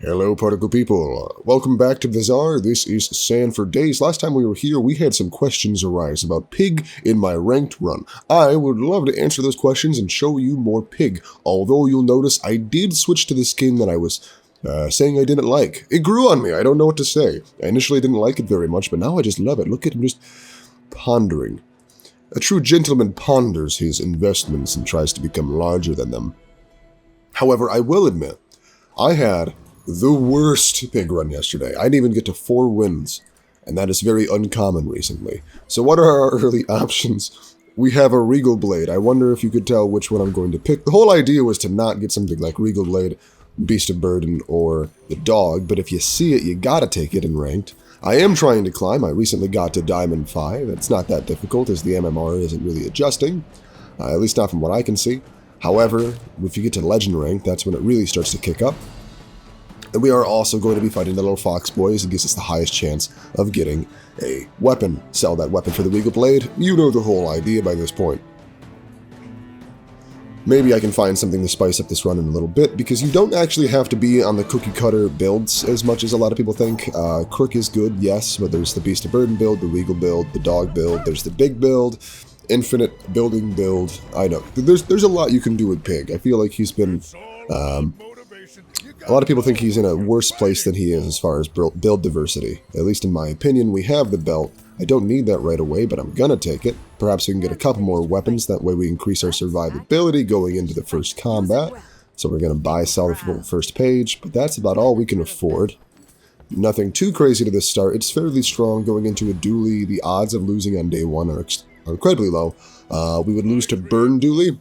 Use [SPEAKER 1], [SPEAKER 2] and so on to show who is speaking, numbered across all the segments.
[SPEAKER 1] Hello, particle people. Welcome back to Bazaar. This is Sanford Days. Last time we were here, we had some questions arise about Pig in my ranked run. I would love to answer those questions and show you more Pig, although you'll notice I did switch to the skin that I was saying I didn't like. It grew on me. I don't know what to say. I initially didn't like it very much, but now I just love it. Look at him just pondering. A true gentleman ponders his investments and tries to become larger than them. However, I will admit, I had the worst Pig run yesterday. I didn't even get to 4 wins, and that is very uncommon recently. So what are our early options? We have a Regal Blade. I wonder if you could tell which one I'm going to pick. The whole idea was to not get something like Regal Blade, Beast of Burden, or the Dog, but if you see it, you gotta take it in ranked. I am trying to climb. I recently got to Diamond 5. It's not that difficult, as the MMR isn't really adjusting, at least not from what I can see. However, if you get to Legend rank, that's when it really starts to kick up. And we are also going to be fighting the little fox boys. It gives us the highest chance of getting a weapon. Sell that weapon for the Regal Blade. You know the whole idea by this point. Maybe I can find something to spice up this run in a little bit, because you don't actually have to be on the cookie cutter builds as much as a lot of people think. Crook is good, yes, but there's the Beast of Burden build, the Regal build, the Dog build, there's the Big build, Infinite building build. I know. There's a lot you can do with Pig. I feel like he's been... a lot of people think he's in a worse place than he is as far as build diversity. At least in my opinion, we have the belt. I don't need that right away, but I'm gonna take it. Perhaps we can get a couple more weapons, that way we increase our survivability going into the first combat. So we're gonna buy sell the first page, but that's about all we can afford. Nothing too crazy to this start. It's fairly strong going into a dually. The odds of losing on day 1 are incredibly low. We would lose to Burn Dually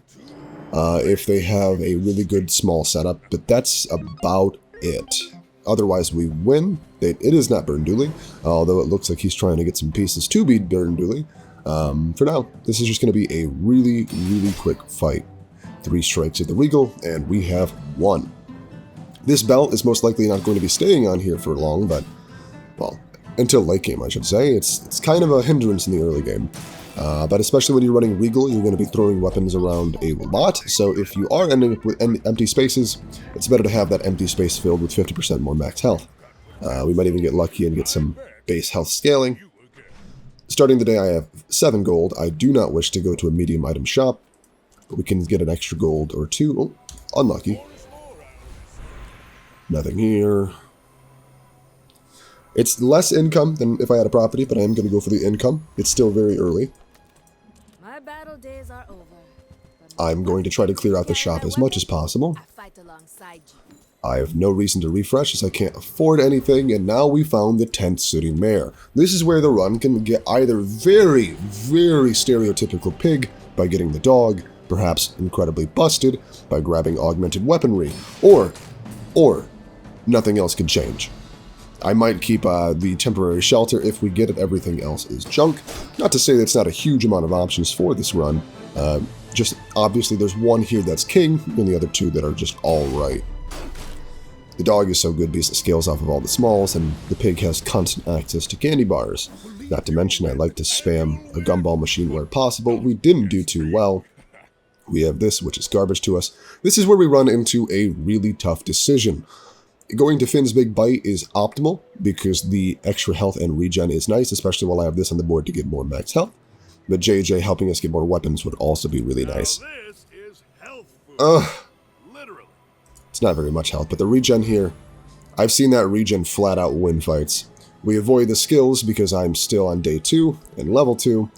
[SPEAKER 1] if they have a really good small setup, but that's about it. Otherwise, we win. It is not Burn Dually, although it looks like he's trying to get some pieces to be Burn Dually. For now, this is just going to be a really, really quick fight. 3 strikes at the Regal, and we have won. This belt is most likely not going to be staying on here for long, but, well, until late game, I should say. It's kind of a hindrance in the early game. But especially when you're running Regal, you're going to be throwing weapons around a lot, so if you are ending up with empty spaces, it's better to have that empty space filled with 50% more max health. We might even get lucky and get some base health scaling. Starting the day, I have 7 gold. I do not wish to go to a medium item shop, but we can get an extra gold or 2. Oh, unlucky. Nothing here. It's less income than if I had a property, but I am going to go for the income. It's still very early.
[SPEAKER 2] My battle days are over.
[SPEAKER 1] I'm going to try to clear out the shop as much as possible. I have no reason to refresh as I can't afford anything, and now we found the 10th City Mare. This is where the run can get either very, very stereotypical Pig by getting the Dog, perhaps incredibly busted by grabbing augmented weaponry, or nothing else can change. I might keep the temporary shelter if we get it. Everything else is junk. Not to say that's not a huge amount of options for this run. Just obviously there's one here that's king, and the other 2 that are just alright. The Dog is so good because it scales off of all the smalls, and the Pig has constant access to candy bars. Not to mention I like to spam a gumball machine where possible. We didn't do too well. We have this, which is garbage to us. This is where we run into a really tough decision. Going to Finn's Big Bite is optimal because the extra health and regen is nice, especially while I have this on the board to get more max health. But JJ helping us get more weapons would also be really nice. It's not very much health, but the regen here, I've seen that regen flat out win fights. We avoid the skills because I'm still on day 2 and level 2.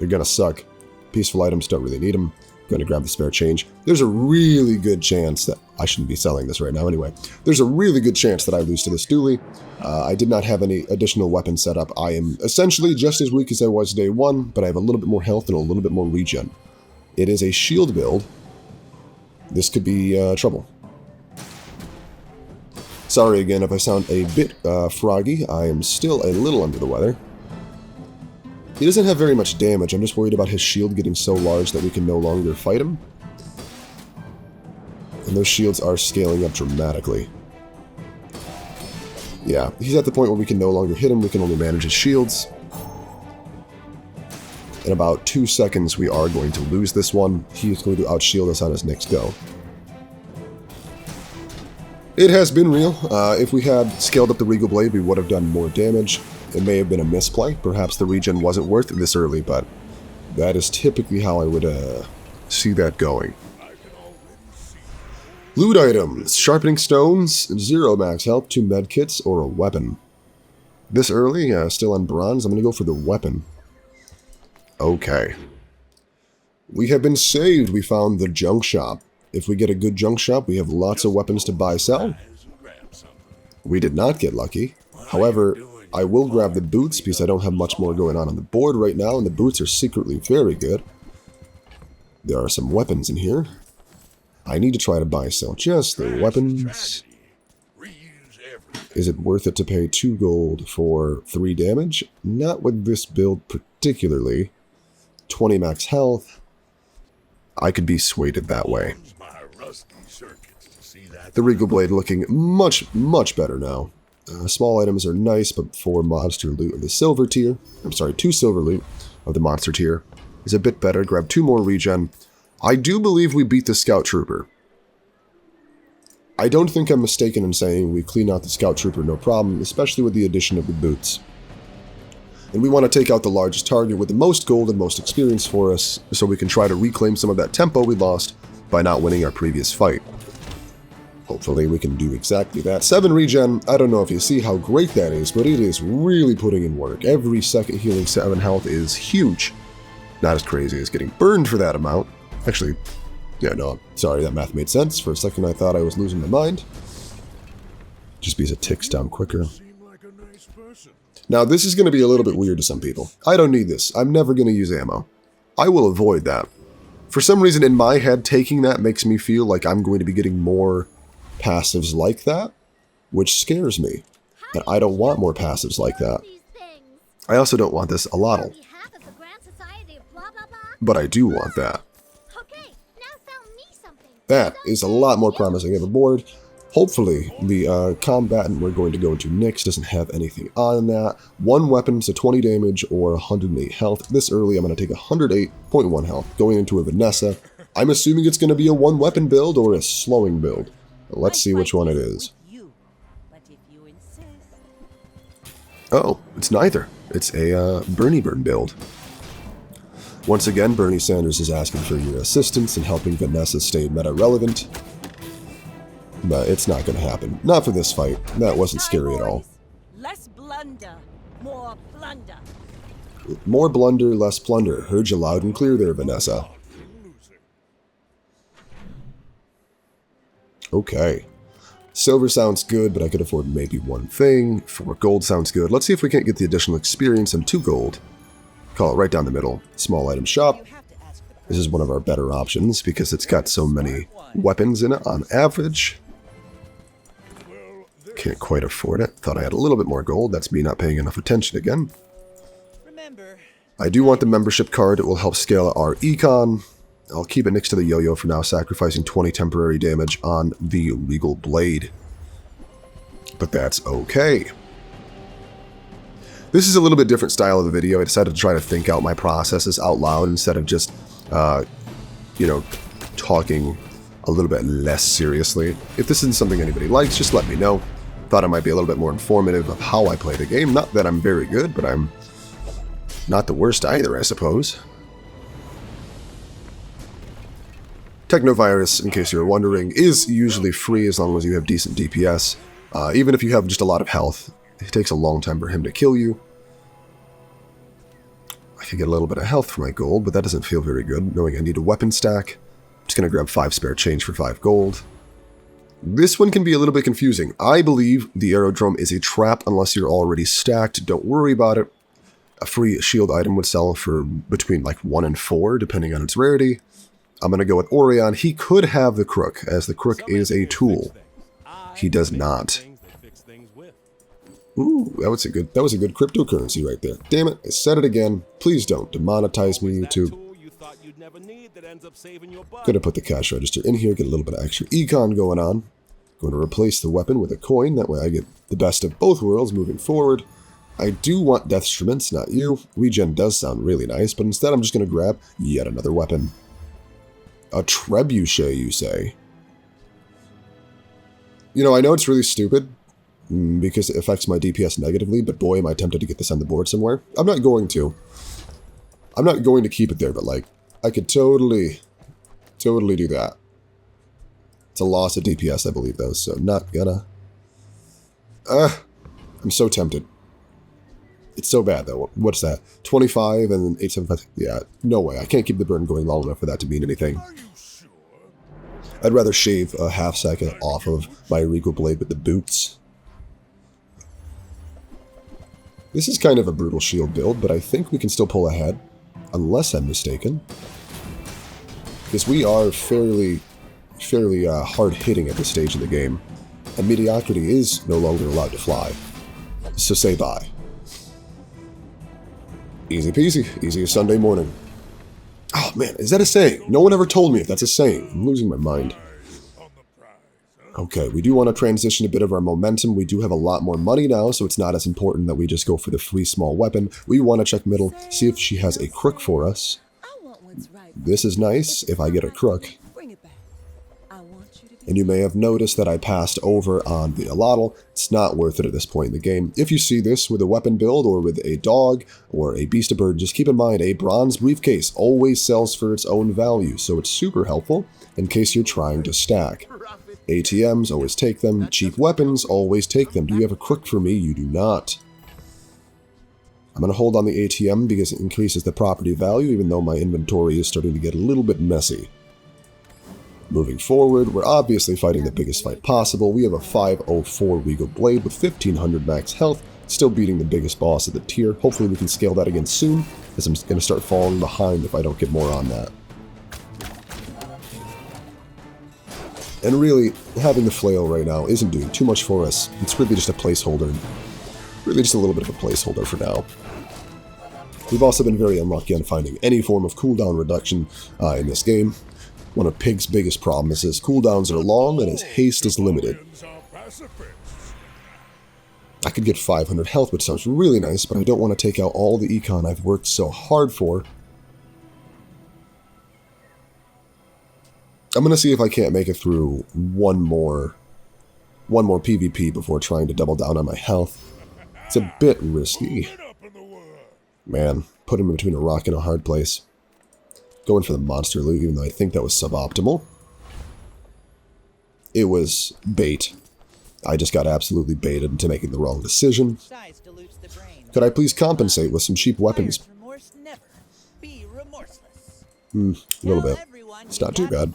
[SPEAKER 1] They're gonna suck. Peaceful items, don't really need them. Going to grab the spare change. There's a really good chance that I shouldn't be selling this right now anyway. There's a really good chance that I lose to this dually. I did not have any additional weapon set up. I am essentially just as weak as I was day 1, but I have a little bit more health and a little bit more regen. It is a shield build. This could be trouble. Sorry again if I sound a bit froggy. I am still a little under the weather. He doesn't have very much damage. I'm just worried about his shield getting so large that we can no longer fight him. And those shields are scaling up dramatically. Yeah, he's at the point where we can no longer hit him. We can only manage his shields. In about 2 seconds, we are going to lose this one. He is going to outshield us on his next go. It has been real. If we had scaled up the Regal Blade, we would have done more damage. It may have been a misplay. Perhaps the regen wasn't worth it this early, but that is typically how I would see that going. Loot items. Sharpening stones, 0 max health, 2 medkits, or a weapon. This early, still on bronze, I'm going to go for the weapon. Okay. We have been saved. We found the junk shop. If we get a good junk shop, we have lots of weapons to buy, sell. We did not get lucky. However, I will grab the boots because I don't have much more going on the board right now, and the boots are secretly very good. There are some weapons in here. I need to try to buy, sell just the weapons. Is it worth it to pay 2 gold for 3 damage? Not with this build particularly. 20 max health. I could be swayed that way. The Regal Blade looking much, much better now. Small items are nice, but for monster loot of the silver tier, I'm sorry, 2 silver loot of the monster tier is a bit better. Grab 2 more regen. I do believe we beat the Scout Trooper. I don't think I'm mistaken in saying we clean out the Scout Trooper no problem, especially with the addition of the boots. And we want to take out the largest target with the most gold and most experience for us, so we can try to reclaim some of that tempo we lost by not winning our previous fight. Hopefully we can do exactly that. 7 regen, I don't know if you see how great that is, but it is really putting in work. Every second healing 7 health is huge. Not as crazy as getting burned for that amount. Actually, yeah, no, sorry, that math made sense. For a second I thought I was losing my mind. Just because it ticks down quicker. Now this is going to be a little bit weird to some people. I don't need this. I'm never going to use ammo. I will avoid that. For some reason in my head, taking that makes me feel like I'm going to be getting more passives like that, which scares me. And I don't want more passives like that. I also don't want this allottal. But I do want that. That is a lot more promising of a board. Hopefully, the combatant we're going to go into next doesn't have anything on that. 1 weapon, so 20 damage or 108 health. This early, I'm going to take 108.1 health, going into a Vanessa. I'm assuming it's going to be a 1 weapon build or a slowing build. Let's see which one it is. Oh, it's neither. It's a Bernie Burn build. Once again, Bernie Sanders is asking for your assistance in helping Vanessa stay meta relevant. But it's not going to happen. Not for this fight. That wasn't scary at all.
[SPEAKER 3] Less blunder, more plunder.
[SPEAKER 1] More blunder, less plunder. Heard you loud and clear there, Vanessa. Okay. Silver sounds good, but I could afford maybe 1 thing. 4 gold sounds good. Let's see if we can't get the additional experience and 2 gold. Call it right down the middle. Small item shop. This is one of our better options because it's got so many weapons in it on average. Can't quite afford it. Thought I had a little bit more gold. That's me not paying enough attention again. I do want the membership card. It will help scale our econ. I'll keep it next to the yo-yo for now, sacrificing 20 temporary damage on the Regal Blade. But that's okay. This is a little bit different style of the video. I decided to try to think out my processes out loud instead of just, you know, talking a little bit less seriously. If this isn't something anybody likes, just let me know. Thought it might be a little bit more informative of how I play the game. Not that I'm very good, but I'm not the worst either, I suppose. Technovirus, in case you're wondering, is usually free as long as you have decent DPS. Even if you have just a lot of health, it takes a long time for him to kill you. I could get a little bit of health for my gold, but that doesn't feel very good, knowing I need a weapon stack. I'm just going to grab 5 spare change for 5 gold. This one can be a little bit confusing. I believe the aerodrome is a trap unless you're already stacked. Don't worry about it. A free shield item would sell for between like 1 and 4, depending on its rarity. I'm going to go with Orion. He could have the Crook, as the Crook is a tool. He does not. Ooh, that was a good cryptocurrency right there. Damn it, I said it again. Please don't demonetize me, YouTube. Gonna put the cash register in here, get a little bit of extra econ going on. Going to replace the weapon with a coin, that way I get the best of both worlds moving forward. I do want death instruments, not you. Regen does sound really nice, but instead I'm just gonna grab yet another weapon. A trebuchet, you say? You know, I know it's really stupid because it affects my DPS negatively, but boy, am I tempted to get this on the board somewhere. I'm not going to. I'm not going to keep it there, but like, I could totally do that. It's a loss of DPS, I believe, though, so not gonna. I'm so tempted. It's so bad, though. What's that? 25 and then 875? Yeah, no way. I can't keep the burn going long enough for that to mean anything. I'd rather shave a half second off of my Regal blade with the boots. This is kind of a brutal shield build, but I think we can still pull ahead, unless I'm mistaken. Because we are fairly hard-hitting at this stage of the game, and mediocrity is no longer allowed to fly. So say bye. Easy peasy. Easy as Sunday morning. Oh man, is that a saying? No one ever told me if that's a saying. I'm losing my mind. Okay, we do want to transition a bit of our momentum. We do have a lot more money now, so it's not as important that we just go for the free small weapon. We want to check middle, see if she has a crook for us. This is nice if I get a crook. And you may have noticed that I passed over on the allotl. It's not worth it at this point in the game. If you see this with a weapon build or with a dog or a beast of bird, just keep in mind a bronze briefcase always sells for its own value, so it's super helpful in case you're trying to stack. ATMs, always take them. Cheap weapons, always take them. Do you have a crook for me? You do not. I'm going to hold on the ATM because it increases the property value, even though my inventory is starting to get a little bit messy. Moving forward, we're obviously fighting the biggest fight possible. We have a 504 Regal Blade with 1500 max health, still beating the biggest boss of the tier. Hopefully we can scale that again soon, as I'm going to start falling behind if I don't get more on that. And really, having the flail right now isn't doing too much for us. It's really just a placeholder. Really just a little bit of a placeholder for now. We've also been very unlucky on finding any form of cooldown reduction in this game. One of Pig's biggest problems is cooldowns are long and his haste is limited. I could get 500 health, which sounds really nice, but I don't want to take out all the econ I've worked so hard for. I'm going to see if I can't make it through one more PvP before trying to double down on my health. It's a bit risky. Man, put him between a rock and a hard place. Going for the monster loot, even though I think that was suboptimal. It was bait. I just got absolutely baited into making the wrong decision. Could I please compensate with some cheap weapons? A little bit. It's not too bad.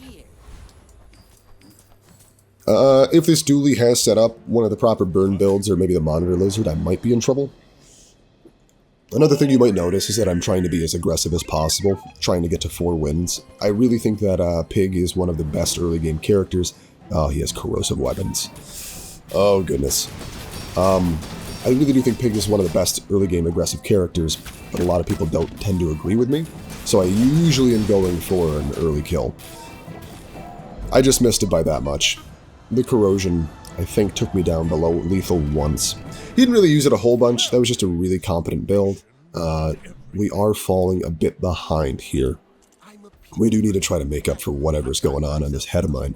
[SPEAKER 1] If this dually has set up one of the proper burn builds, or maybe the monitor lizard, I might be in trouble. Another thing you might notice is that I'm trying to be as aggressive as possible, trying to get to 4 wins. I really think that Pig is one of the best early game characters. Oh, he has corrosive weapons. Oh, goodness. I really do think Pig is one of the best early game aggressive characters, but a lot of people don't tend to agree with me, so I usually am going for an early kill. I just missed it by that much. The corrosion, I think, took me down below lethal once. He didn't really use it a whole bunch. That was just a really competent build. We are falling a bit behind here. We do need to try to make up for whatever's going on in this head of mine.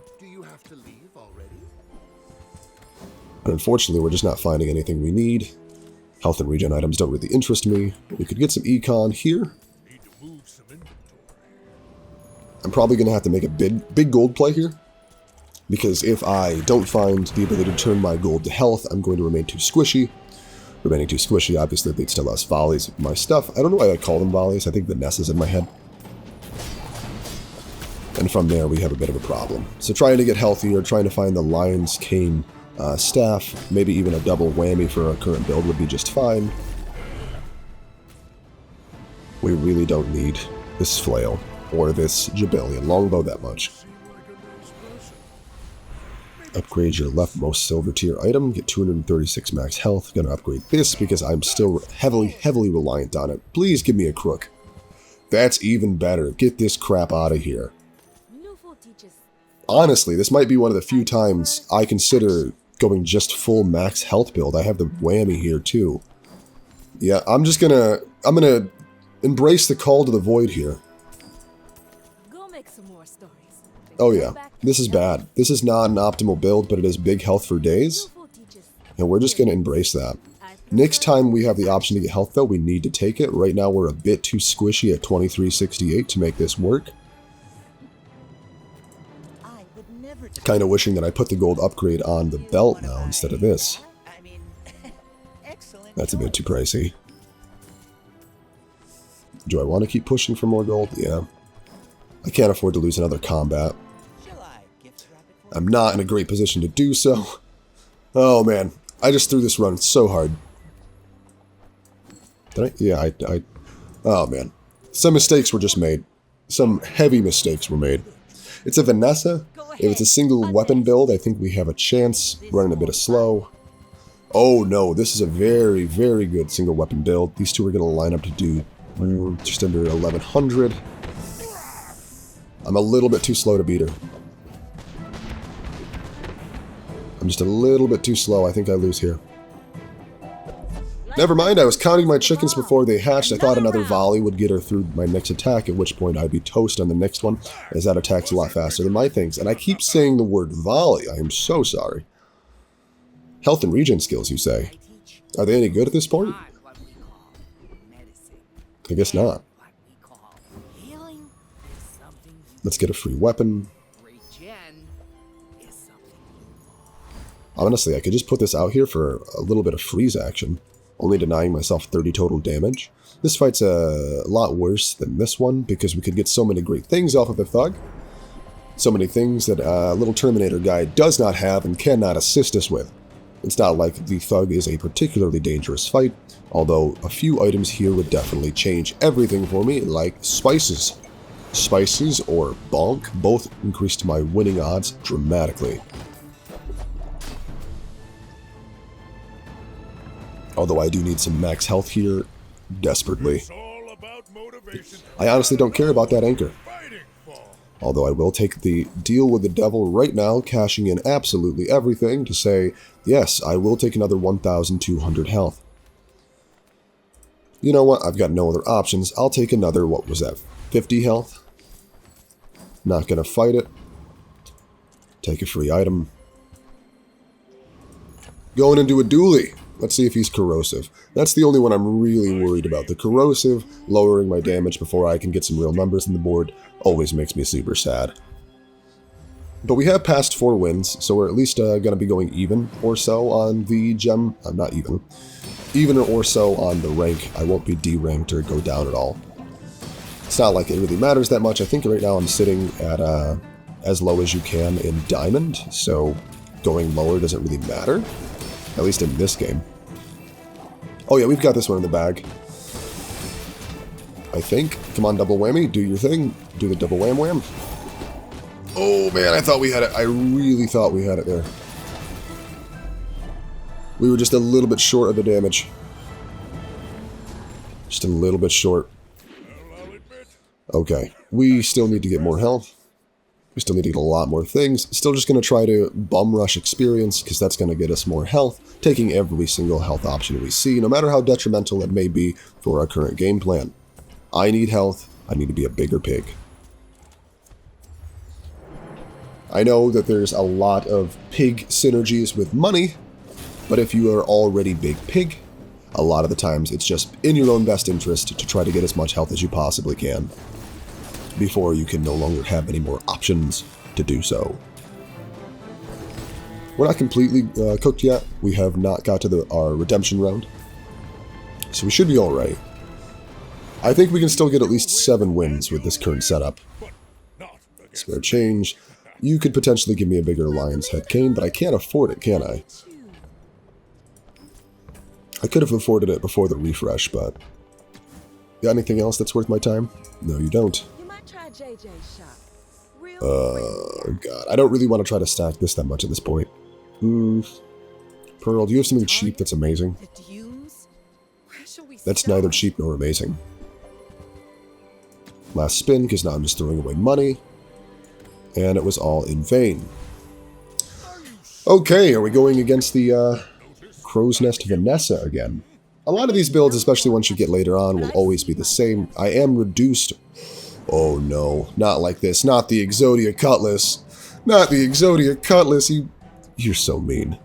[SPEAKER 1] But unfortunately, we're just not finding anything we need. Health and regen items don't really interest me. We could get some econ here. I'm probably going to have to make a big gold play here. Because if I don't find the ability to turn my gold to health, I'm going to remain too squishy. Remaining too squishy obviously leads to less volleys of my stuff. I don't know why I call them volleys. I think the Ness is in my head. And from there we have a bit of a problem. So trying to get healthier, trying to find the Lion's Cane staff, maybe even a double whammy for our current build would be just fine. We really don't need this flail or this Pygmalien longbow that much. Upgrade your leftmost silver tier item, get 236 max health. Gonna upgrade this because I'm still heavily reliant on it. Please give me a crook. That's even better. Get this crap out of here. Honestly, this might be one of the few times I consider going just full max health build. I have the whammy here too. Yeah, I'm gonna embrace the call to the void here.
[SPEAKER 2] Go make some more stories.
[SPEAKER 1] Oh yeah. This is bad. This is not an optimal build, but it is big health for days. And we're just going to embrace that. Next time we have the option to get health, though, we need to take it. Right now, we're a bit too squishy at 2368 to make this work. Kind of wishing that I put the gold upgrade on the belt now instead of this. That's a bit too pricey. Do I want to keep pushing for more gold? Yeah. I can't afford to lose another combat. I'm not in a great position to do so. Oh, man. I just threw this run so hard. Did I? Yeah, I... Oh, man. Some mistakes were just made. Some heavy mistakes were made. It's a Vanessa. If it's a single weapon build, I think we have a chance. Running a bit of slow. Oh, no. This is a very, very good single weapon build. These two are going to line up to do just under 1100. I'm a little bit too slow to beat her. I'm just a little bit too slow. I think I lose here. Never mind, I was counting my chickens before they hatched. I thought another volley would get her through my next attack, at which point I'd be toast on the next one, as that attack's a lot faster than my things. And I keep saying the word volley. I am so sorry. Health and regen skills, you say? Are they any good at this point? I guess not. Let's get a free weapon. Honestly, I could just put this out here for a little bit of freeze action, only denying myself 30 total damage. This fight's a lot worse than this one, because we could get so many great things off of the Thug. So many things that little Terminator guy does not have and cannot assist us with. It's not like the Thug is a particularly dangerous fight, although a few items here would definitely change everything for me, like spices. Spices or bonk both increased my winning odds dramatically. Although I do need some max health here, desperately. I honestly don't care about that anchor. Although I will take the deal with the devil right now, cashing in absolutely everything to say, yes, I will take another 1,200 health. You know what? I've got no other options. I'll take another, what was that, 50 health? Not gonna fight it. Take a free item. Going into a dually. Let's see if he's corrosive. That's the only one I'm really worried about. The corrosive, lowering my damage before I can get some real numbers on the board, always makes me super sad. But we have passed 4 wins, so we're at least going to be going even or so on the gem. Not even. Even or so on the rank. I won't be D-ranked or go down at all. It's not like it really matters that much. I think right now I'm sitting at as low as you can in Diamond, so going lower doesn't really matter. At least in this game. Oh yeah, we've got this one in the bag. I think. Come on, double whammy. Do your thing. Do the double wham wham. Oh man, I thought we had it. I really thought we had it there. We were just a little bit short of the damage. Just a little bit short. Okay. We still need to get more health. We still need to get a lot more things. Still just going to try to bum rush experience, because that's going to get us more health, taking every single health option we see, no matter how detrimental it may be for our current game plan. I need health. I need to be a bigger pig. I know that there's a lot of pig synergies with money, but if you are already big pig, a lot of the times it's just in your own best interest to try to get as much health as you possibly can, before you can no longer have any more options to do so. We're not completely cooked yet. We have not got to our redemption round, so we should be alright. I think we can still get at least 7 wins with this current setup. Spare change. You could potentially give me a bigger lion's head cane, but I can't afford it, can I? I could have afforded it before the refresh, but... Got anything else that's worth my time? No, you don't. God. I don't really want to try to stack this that much at this point. Pearl, do you have something cheap that's amazing? That's neither cheap nor amazing. Last spin, because now I'm just throwing away money. And it was all in vain. Okay, are we going against the Crow's Nest Vanessa again? A lot of these builds, especially once you get later on, will always be the same. I am reduced... Oh no, not like this. Not the Exodia Cutlass. Not the Exodia Cutlass, you're so mean.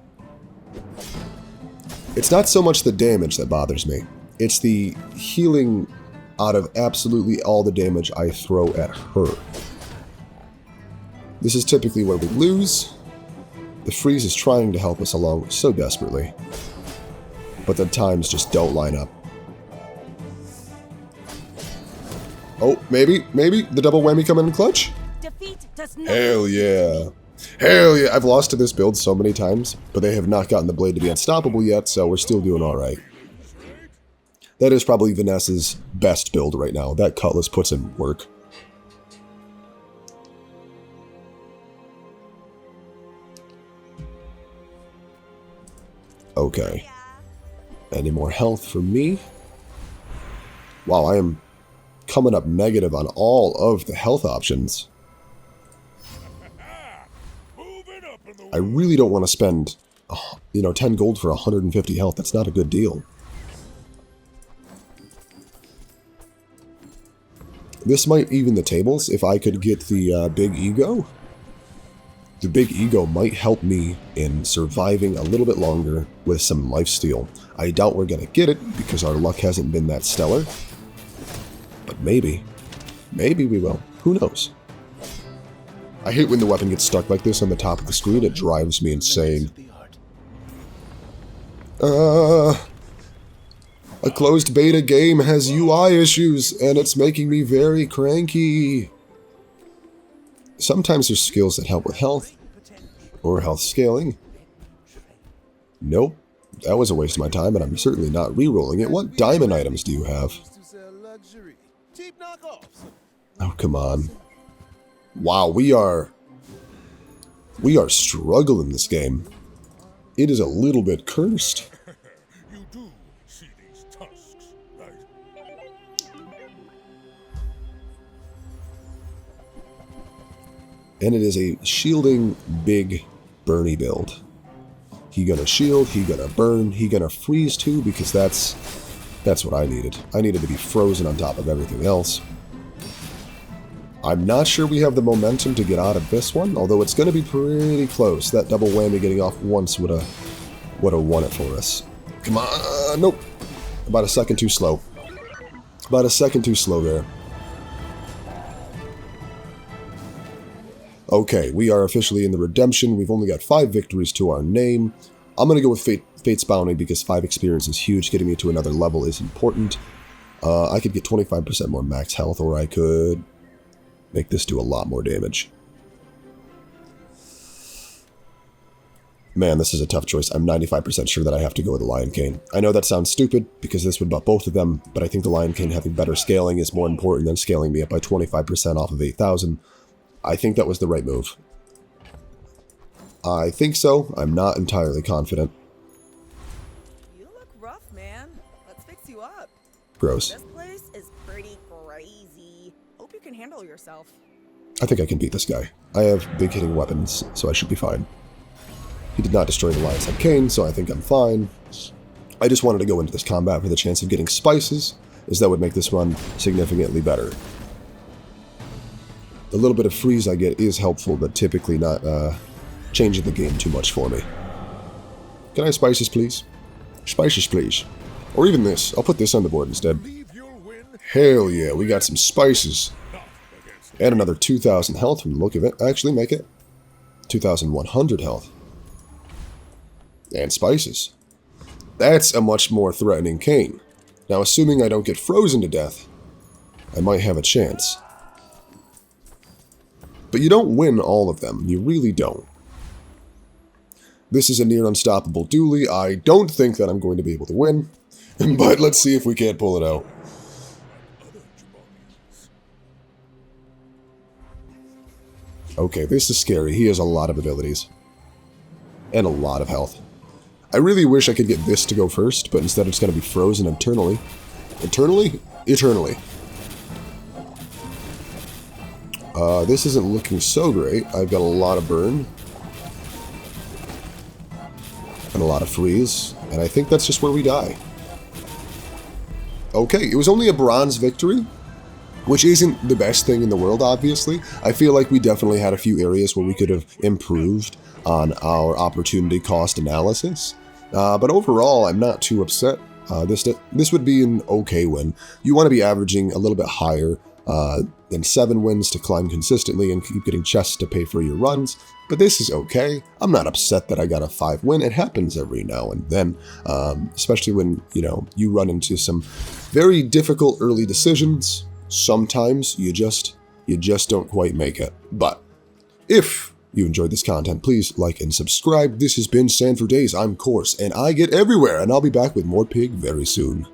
[SPEAKER 1] It's not so much the damage that bothers me. It's the healing out of absolutely all the damage I throw at her. This is typically where we lose. The freeze is trying to help us along so desperately. But the times just don't line up. Oh, maybe the double whammy coming in clutch?
[SPEAKER 3] Defeat does not.
[SPEAKER 1] Hell yeah. Hell yeah. I've lost to this build so many times, but they have not gotten the blade to be unstoppable yet, so we're still doing alright. That is probably Vanessa's best build right now. That Cutlass puts in work. Okay. Any more health for me? Wow, I am coming up negative on all of the health options. I really don't want to spend, 10 gold for 150 health. That's not a good deal. This might even the tables if I could get the big ego. The big ego might help me in surviving a little bit longer with some lifesteal. I doubt we're going to get it because our luck hasn't been that stellar. But maybe. Maybe we will. Who knows? I hate when the weapon gets stuck like this on the top of the screen. It drives me insane. A closed beta game has UI issues, and it's making me very cranky. Sometimes there's skills that help with health, or health scaling. Nope, that was a waste of my time, and I'm certainly not re-rolling it. What diamond items do you have? Oh, come on. Wow, we are struggling this game. It is a little bit cursed.
[SPEAKER 4] You do see these tusks, right?
[SPEAKER 1] And it is a shielding big Bernie build. He gonna shield, he gonna burn, he gonna freeze too, because that's what I needed. I needed to be frozen on top of everything else. I'm not sure we have the momentum to get out of this one, although it's going to be pretty close. That double whammy getting off once would have won it for us. Come on, nope. About a second too slow. About a second too slow there. Okay, we are officially in the redemption. We've only got 5 victories to our name. I'm going to go with Fate's Bounty because 5 experience is huge. Getting me to another level is important. I could get 25% more max health, or I could make this do a lot more damage. Man, this is a tough choice. I'm 95% sure that I have to go with the Lion Cane. I know that sounds stupid, because this would buff both of them, but I think the Lion Cane having better scaling is more important than scaling me up by 25% off of 8,000. I think that was the right move. I think so. I'm not entirely confident.
[SPEAKER 3] You look rough, man. Let's fix you up.
[SPEAKER 1] Gross.
[SPEAKER 3] This place is pretty crazy. Hope you can handle yourself.
[SPEAKER 1] I think I can beat this guy. I have big hitting weapons, so I should be fine. He did not destroy the Lion's Head Cane, so I think I'm fine. I just wanted to go into this combat for the chance of getting spices, as that would make this run significantly better. The little bit of freeze I get is helpful, but typically not changing the game too much for me. Can I have spices, please? Spices, please. Or even this. I'll put this on the board instead. Hell yeah, we got some spices. And another 2,000 health from the look of it. Actually, make it 2,100 health. And spices. That's a much more threatening cane. Now, assuming I don't get frozen to death, I might have a chance. But you don't win all of them. You really don't. This is a near unstoppable dually. I don't think that I'm going to be able to win. But let's see if we can't pull it out. Okay, this is scary. He has a lot of abilities. And a lot of health. I really wish I could get this to go first, but instead it's going to be frozen eternally. Eternally? Eternally. This isn't looking so great. I've got a lot of burn. And a lot of freeze. And I think that's just where we die. Okay, it was only a bronze victory. which isn't the best thing in the world, obviously. I feel like we definitely had a few areas where we could have improved on our opportunity cost analysis. But overall, I'm not too upset. This would be an okay win. You want to be averaging a little bit higher than 7 wins to climb consistently and keep getting chests to pay for your runs. But this is okay. I'm not upset that I got a 5 win. It happens every now and then, especially when, you run into some very difficult early decisions. Sometimes you just don't quite make it. But if you enjoyed this content, please like and subscribe. This has been Sanford Days. I'm Course, and I get everywhere, and I'll be back with more Pig very soon.